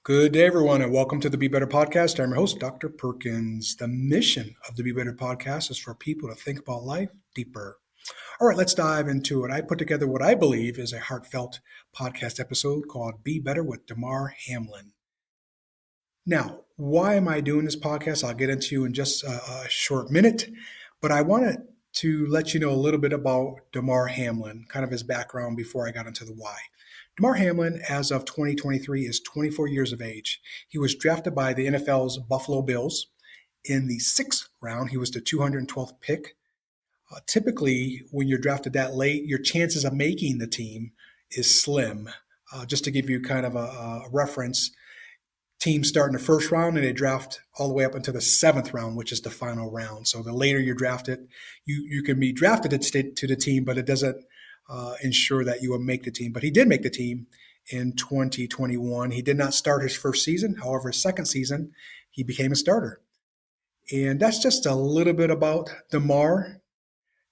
Good day, everyone, and welcome to the Be Better Podcast. I'm your host, Dr. Perkins. The mission of the Be Better Podcast is for people to think about life deeper. All right, let's dive into it. I put together what I believe is a heartfelt podcast episode called Be Better with DAMAR HAMLIN. Now, why am I doing this podcast? I'll get into in just a short minute, but I wanted to let you know a little bit about DAMAR HAMLIN, kind of his background before I got into the why. DAMAR HAMLIN, as of 2023, is 24 years of age. He was drafted by the NFL's Buffalo Bills. In the sixth round, he was the 212th pick. Typically, when you're drafted that late, your chances of making the team is slim. Just to give you kind of a reference, teams start in the first round and they draft all the way up until the seventh round, which is the final round. So the later you're drafted, you can be drafted to the team, but it doesn't ensure that you will make the team. But he did make the team in 2021. He did not start his first season. However, his second season, he became a starter. And that's just a little bit about DAMAR,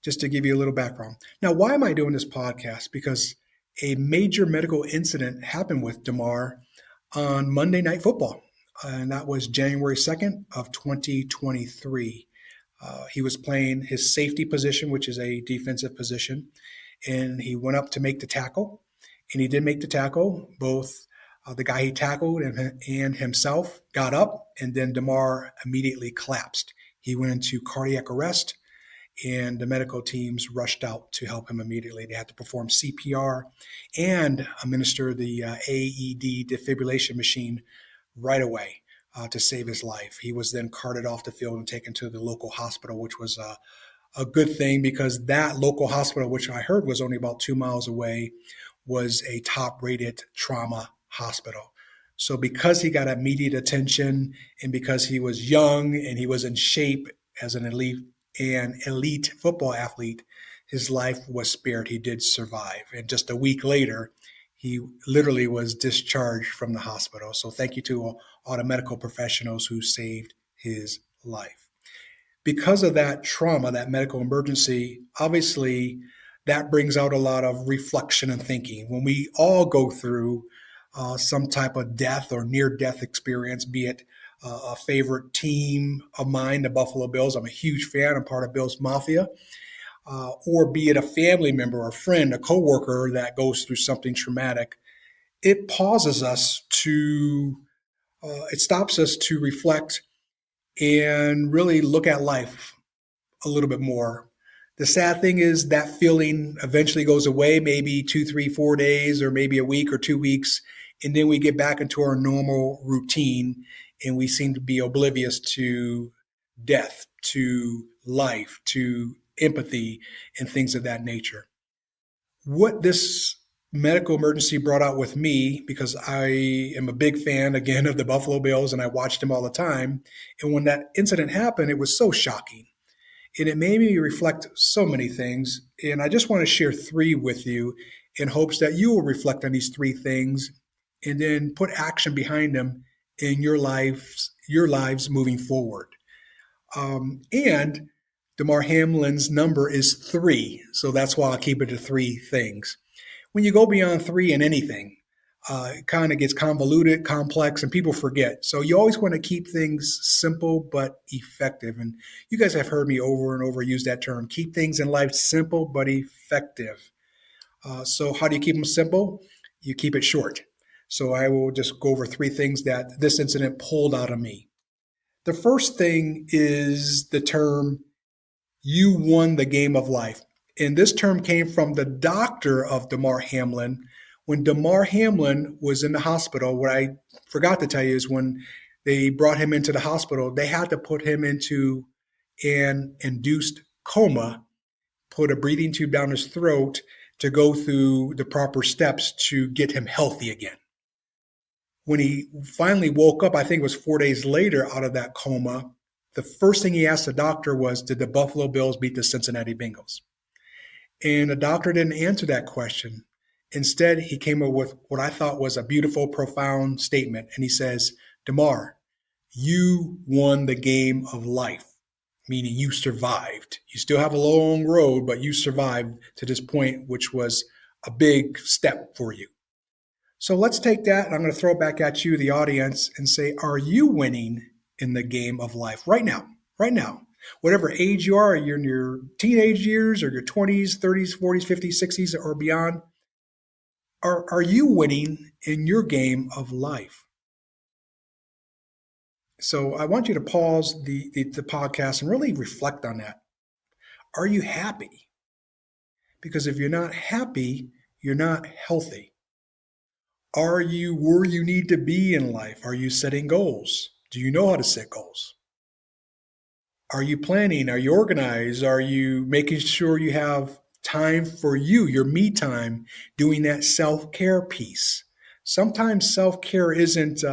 just to give you a little background. Now, why am I doing this podcast? Because a major medical incident happened with DAMAR on Monday Night Football, and that was January 2nd of 2023. He was playing his safety position, which is a defensive position, and he went up to make the tackle, and he did make the tackle. Both the guy he tackled and himself got up, and then DAMAR immediately collapsed. He went into cardiac arrest, and the medical teams rushed out to help him immediately. They had to perform CPR and administer the AED defibrillation machine right away to save his life. He was then carted off the field and taken to the local hospital, which was a good thing because that local hospital, which I heard was only about 2 miles away, was a top-rated trauma hospital. So because he got immediate attention and because he was young and he was in shape as an elite football athlete, his life was spared. He did survive. And just a week later, he literally was discharged from the hospital. So thank you to all the medical professionals who saved his life. Because of that trauma, that medical emergency, obviously that brings out a lot of reflection and thinking. When we all go through some type of death or near-death experience, be it a favorite team of mine, the Buffalo Bills. I'm a huge fan. I'm part of Bills Mafia. Or be it a family member, a friend, a coworker that goes through something traumatic. It pauses us it stops us to reflect and really look at life a little bit more. The sad thing is that feeling eventually goes away, maybe 2, 3, 4 days, or maybe a week or 2 weeks. And then we get back into our normal routine and we seem to be oblivious to death, to life, to empathy, and things of that nature. What this medical emergency brought out with me, because I am a big fan, again, of the Buffalo Bills, and I watched them all the time. And when that incident happened, it was so shocking. And it made me reflect so many things. And I just want to share 3 with you in hopes that you will reflect on these 3 things and then put action behind them in your lives moving forward. And DAMAR HAMLIN's number is 3. So that's why I'll keep it to 3 things. When you go beyond 3 in anything, it kind of gets convoluted, complex, and people forget. So you always want to keep things simple but effective. And you guys have heard me over and over use that term. Keep things in life simple but effective. So how do you keep them simple? You keep it short. So I will just go over 3 things that this incident pulled out of me. The first thing is the term, you won the game of life. And this term came from the doctor of DAMAR HAMLIN. When DAMAR HAMLIN was in the hospital, what I forgot to tell you is when they brought him into the hospital, they had to put him into an induced coma, put a breathing tube down his throat to go through the proper steps to get him healthy again. When he finally woke up, I think it was 4 days later out of that coma, the first thing he asked the doctor was, did the Buffalo Bills beat the Cincinnati Bengals? And the doctor didn't answer that question. Instead, he came up with what I thought was a beautiful, profound statement. And he says, DAMAR, you won the game of life, meaning you survived. You still have a long road, but you survived to this point, which was a big step for you. So let's take that, and I'm going to throw it back at you, the audience, and say, are you winning in the game of life right now? Right now. Whatever age you are, you're in your teenage years or your 20s, 30s, 40s, 50s, 60s, or beyond, are you winning in your game of life? So I want you to pause the podcast and really reflect on that. Are you happy? Because if you're not happy, you're not healthy. Are you where you need to be in life? Are you setting goals? Do you know how to set goals? Are you planning? Are you organized? Are you making sure you have time for you, your me time, doing that self care piece? Sometimes self care isn't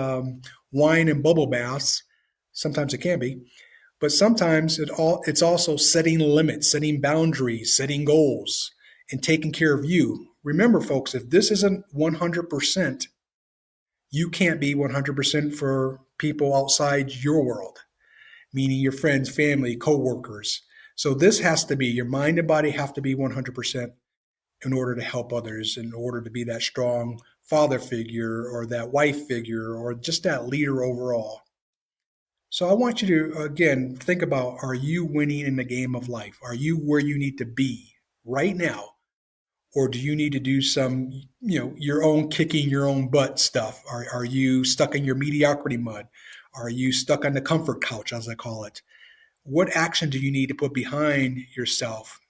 wine and bubble baths. Sometimes it can be, but sometimes it's also setting limits, setting boundaries, setting goals, and taking care of you. Remember, folks, if this isn't 100%, you can't be 100% for people outside your world, meaning your friends, family, coworkers. So this has to be, your mind and body have to be 100% in order to help others, in order to be that strong father figure or that wife figure or just that leader overall. So I want you to, again, think about, are you winning in the game of life? Are you where you need to be right now? Or do you need to do some, your own kicking your own butt stuff? Are you stuck in your mediocrity mud? Are you stuck on the comfort couch, as I call it? What action do you need to put behind yourself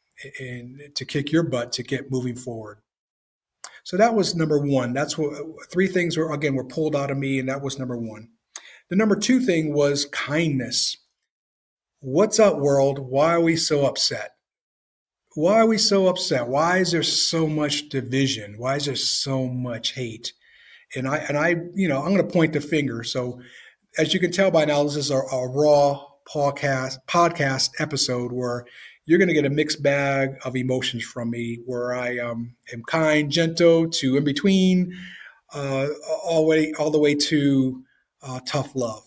and to kick your butt to get moving forward? So that was number one. That's what three things were pulled out of me, and that was number one. The number two thing was kindness. What's up, world? Why are we so upset? Why are we so upset? Why is there so much division? Why is there so much hate? I'm going to point the finger. So as you can tell by now, this is a raw podcast episode where you're going to get a mixed bag of emotions from me, where I am kind, gentle, to in between, uh, all the way to tough love.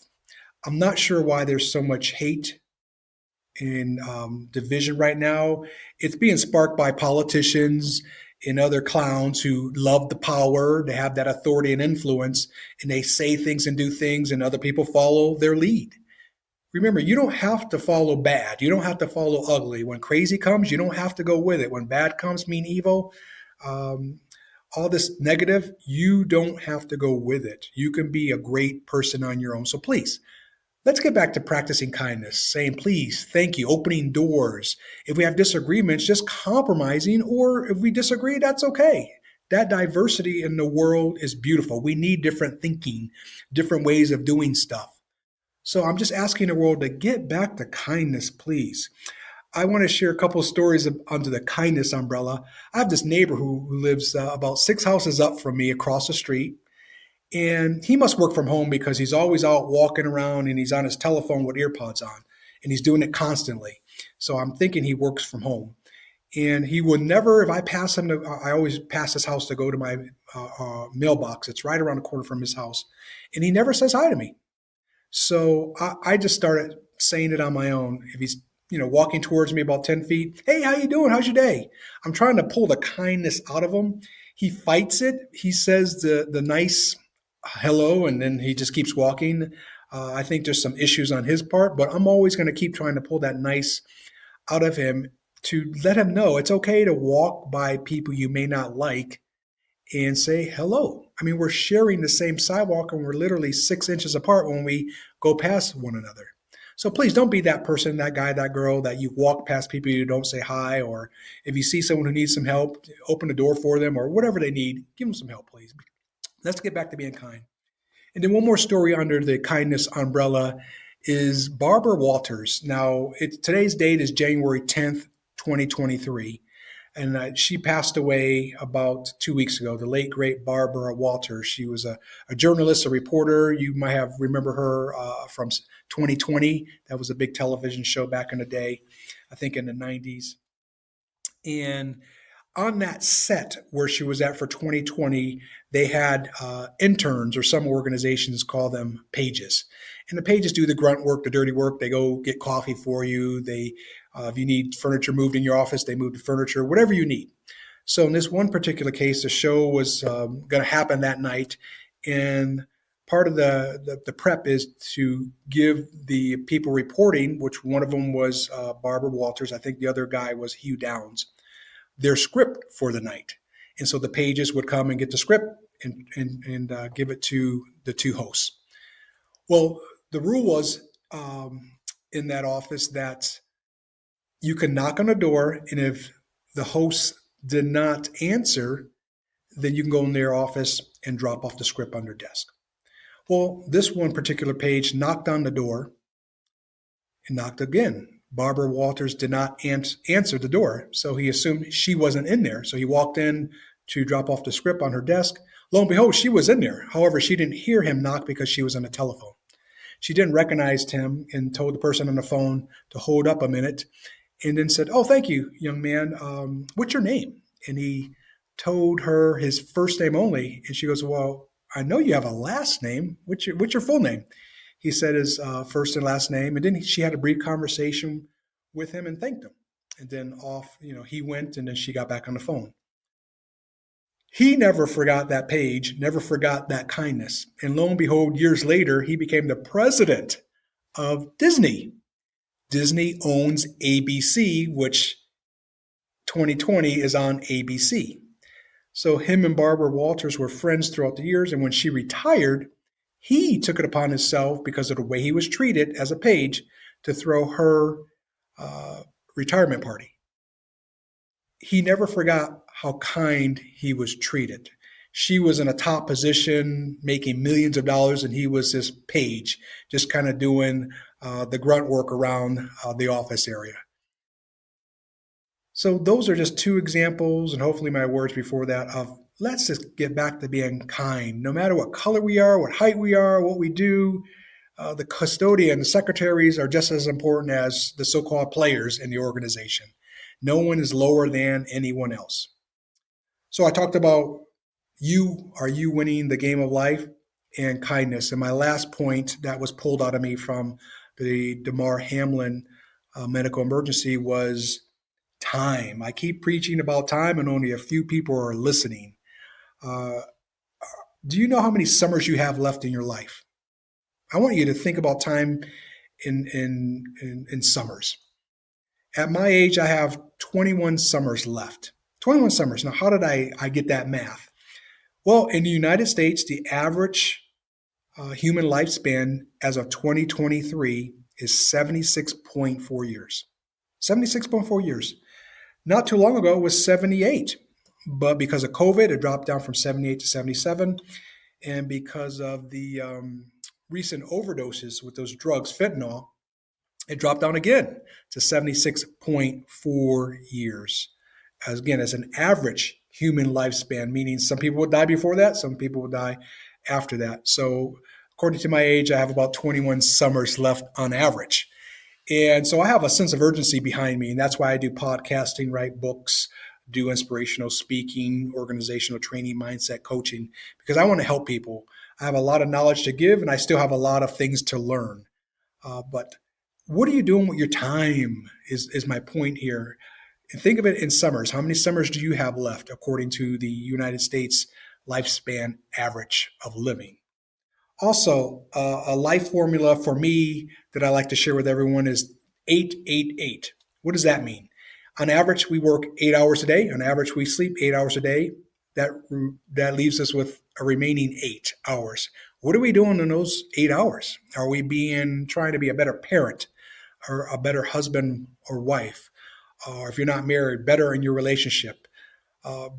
I'm not sure why there's so much hate in division right now. It's being sparked by politicians and other clowns who love the power, they have that authority and influence, and they say things and do things, and other people follow their lead. Remember, you don't have to follow bad. You don't have to follow ugly. When crazy comes, you don't have to go with it. When bad comes, mean evil, um, all this negative, you don't have to go with it. You can be a great person on your own. So please, let's get back to practicing kindness, saying please, thank you, opening doors. If we have disagreements, just compromising, or if we disagree, that's okay. That diversity in the world is beautiful. We need different thinking, different ways of doing stuff. So I'm just asking the world to get back to kindness, please. I want to share a couple of stories under the kindness umbrella. I have this neighbor who lives about 6 houses up from me across the street. And he must work from home because he's always out walking around and he's on his telephone with earpods on and he's doing it constantly. So I'm thinking he works from home. And he would never, if I pass him, I always pass his house to go to my mailbox. It's right around the corner from his house. And he never says hi to me. So I just started saying it on my own. If he's walking towards me about 10 feet, hey, how you doing? How's your day? I'm trying to pull the kindness out of him. He fights it. He says the nice hello, and then he just keeps walking. I think there's some issues on his part, but I'm always going to keep trying to pull that nice out of him to let him know it's okay to walk by people you may not like and say hello. I mean, we're sharing the same sidewalk and we're literally 6 inches apart when we go past one another. So please don't be that person, that guy, that girl that you walk past people you don't say hi, or if you see someone who needs some help, open the door for them or whatever they need, give them some help, please. Let's get back to being kind. And then one more story under the kindness umbrella is Barbara Walters. Now, today's date is January 10th, 2023. And she passed away about 2 weeks ago, the late, great Barbara Walters. She was a journalist, a reporter. You might have remember her from 2020. That was a big television show back in the day, I think in the 90s. And on that set where she was at for 2020, they had interns, or some organizations call them pages. And the pages do the grunt work, the dirty work. They go get coffee for you. They, if you need furniture moved in your office, they move the furniture, whatever you need. So in this one particular case, the show was going to happen that night, and part of the prep is to give the people reporting, which one of them was Barbara Walters, I think the other guy was Hugh Downs, their script for the night. And so the pages would come and get the script and give it to the two hosts. Well, the rule was in that office that you could knock on the door, and if the host did not answer, then you can go in their office and drop off the script on their desk. Well, this one particular page knocked on the door and knocked again. Barbara Walters did not answer the door, so he assumed she wasn't in there. So he walked in to drop off the script on her desk. Lo and behold, she was in there. However, she didn't hear him knock because she was on the telephone. She didn't recognize him and told the person on the phone to hold up a minute, and then said, "Oh, thank you, young man. What's your name?" And he told her his first name only. And she goes, "Well, I know you have a last name. What's your full name?" He said his first and last name. And then she had a brief conversation with him and thanked him. And then off, he went, and then she got back on the phone. He never forgot that page, never forgot that kindness. And lo and behold, years later, he became the president of Disney. Disney owns ABC, which 2020 is on ABC. So him and Barbara Walters were friends throughout the years. And when she retired, he took it upon himself, because of the way he was treated as a page, to throw her retirement party. He never forgot how kind he was treated. She was in a top position, making millions of dollars, and he was this page, just kind of doing the grunt work around the office area. So those are just two examples, and hopefully my words before that, of let's just get back to being kind. No matter what color we are, what height we are, what we do, the custodian, the secretaries are just as important as the so-called players in the organization. No one is lower than anyone else. So I talked about are you winning the game of life, and kindness. And my last point that was pulled out of me from the DAMAR HAMLIN medical emergency was time. I keep preaching about time, and only a few people are listening. Do you know how many summers you have left in your life? I want you to think about time in summers. At my age, I have 21 summers left. 21 summers. Now, how did I get that math? Well, in the United States, the average human lifespan as of 2023 is 76.4 years. 76.4 years. Not too long ago, it was 78. But because of COVID, it dropped down from 78 to 77. And because of the recent overdoses with those drugs, fentanyl, it dropped down again to 76.4 years. As an average human lifespan, meaning some people would die before that, some people would die after that. So according to my age, I have about 21 summers left on average. And so I have a sense of urgency behind me, and that's why I do podcasting, write books, do inspirational speaking, organizational training, mindset coaching, because I want to help people. I have a lot of knowledge to give, and I still have a lot of things to learn. But what are you doing with your time is my point here. And think of it in summers. How many summers do you have left according to the United States lifespan average of living? Also, a life formula for me that I like to share with everyone is 888. What does that mean? On average, we work 8 hours a day. On average, we sleep 8 hours a day. That leaves us with a remaining 8 hours. What are we doing in those 8 hours? Are we trying to be a better parent, or a better husband or wife? Or if you're not married, better in your relationship,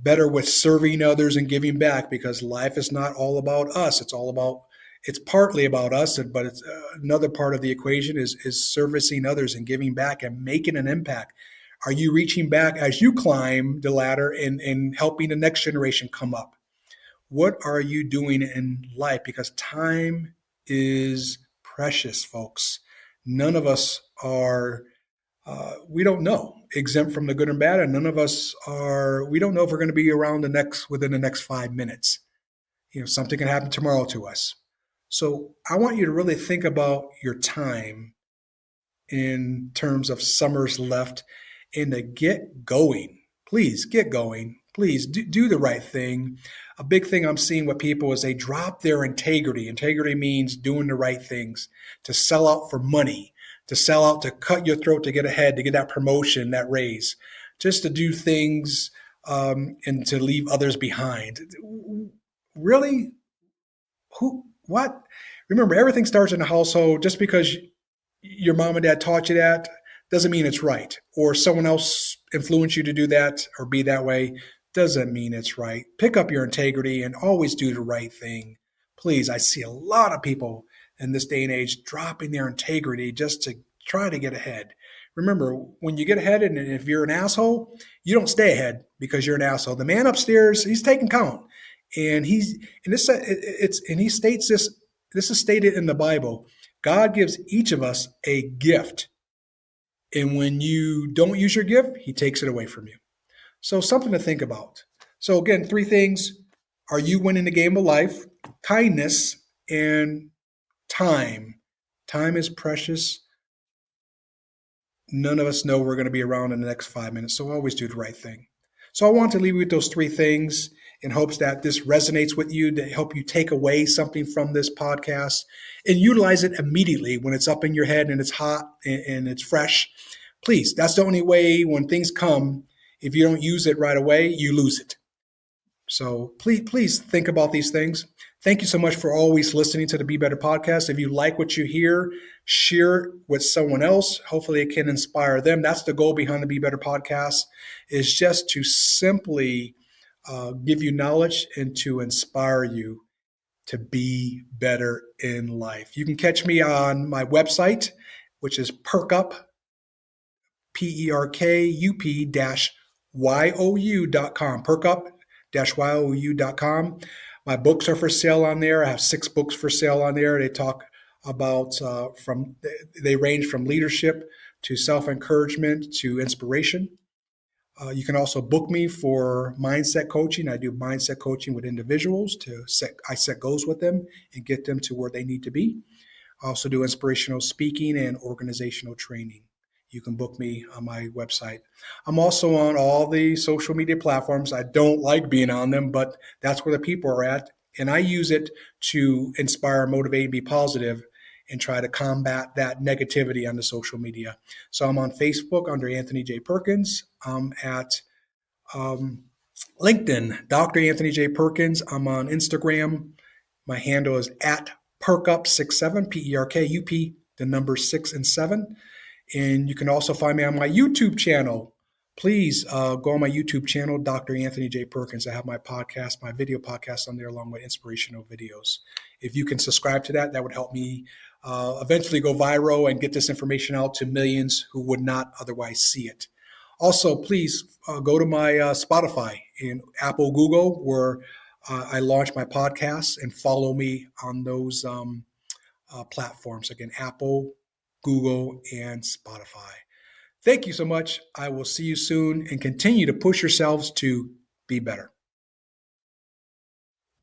better with serving others and giving back, because life is not all about us. It's partly about us, but it's another part of the equation is servicing others and giving back and making an impact. Are you reaching back as you climb the ladder and helping the next generation come up? What are you doing in life? Because time is precious, folks. None of us are, we don't know, exempt from the good and bad, and none of us we don't know if we're going to be around within the next 5 minutes. Something can happen tomorrow to us. So I want you to really think about your time in terms of summers left, and to get going. Please get going. Please do the right thing. A big thing I'm seeing with people is they drop their integrity. Integrity means doing the right things, to sell out for money, to sell out, to cut your throat, to get ahead, to get that promotion, that raise, just to do things and to leave others behind. Really? Who? What? Remember, everything starts in the household. Just because your mom and dad taught you that doesn't mean it's right. Or someone else influenced you to do that or be that way doesn't mean it's right. Pick up your integrity and always do the right thing. Please, I see a lot of people in this day and age dropping their integrity just to try to get ahead. Remember, when you get ahead, and if you're an asshole, you don't stay ahead because you're an asshole. The man upstairs, he's taking count, and he states this. This is stated in the Bible. God gives each of us a gift. And when you don't use your gift, he takes it away from you. So something to think about. So again, 3 things. Are you winning the game of life? Kindness and time. Time is precious. None of us know we're going to be around in the next 5 minutes. So always do the right thing. So I want to leave you with those 3 things in hopes that this resonates with you, to help you take away something from this podcast and utilize it immediately when it's up in your head and it's hot and it's fresh. Please, that's the only way. When things come, if you don't use it right away, you lose it. So please think about these things. Thank you so much for always listening to the Be Better podcast. If you like what you hear, share it with someone else. Hopefully it can inspire them. That's the goal behind the Be Better podcast, is just to simply give you knowledge and to inspire you to be better in life. You can catch me on my website, which is PerkUp, Perkup-YOU.com, PerkUp-YOU.com. My books are for sale on there. I have 6 books for sale on there. They talk about they range from leadership to self-encouragement to inspiration. You can also book me for mindset coaching. I do mindset coaching with individuals. I set goals with them and get them to where they need to be. I also do inspirational speaking and organizational training. You can book me on my website. I'm also on all the social media platforms. I don't like being on them, but that's where the people are at. And I use it to inspire, motivate, and be positive, and try to combat that negativity on the social media. So I'm on Facebook under Anthony J. Perkins. I'm at LinkedIn, Dr. Anthony J. Perkins. I'm on Instagram. My handle is at PerkUp67, PerKUP, the number 6 and 7. And you can also find me on my YouTube channel. Please go on my YouTube channel, Dr. Anthony J. Perkins. I have my podcast, my video podcast on there, along with inspirational videos. If you can subscribe to that, that would help me eventually go viral and get this information out to millions who would not otherwise see it. Also, please go to my Spotify and Apple, Google, where I launch my podcasts, and follow me on those platforms. Again, Apple, Google, and Spotify. Thank you so much. I will see you soon, and continue to push yourselves to be better.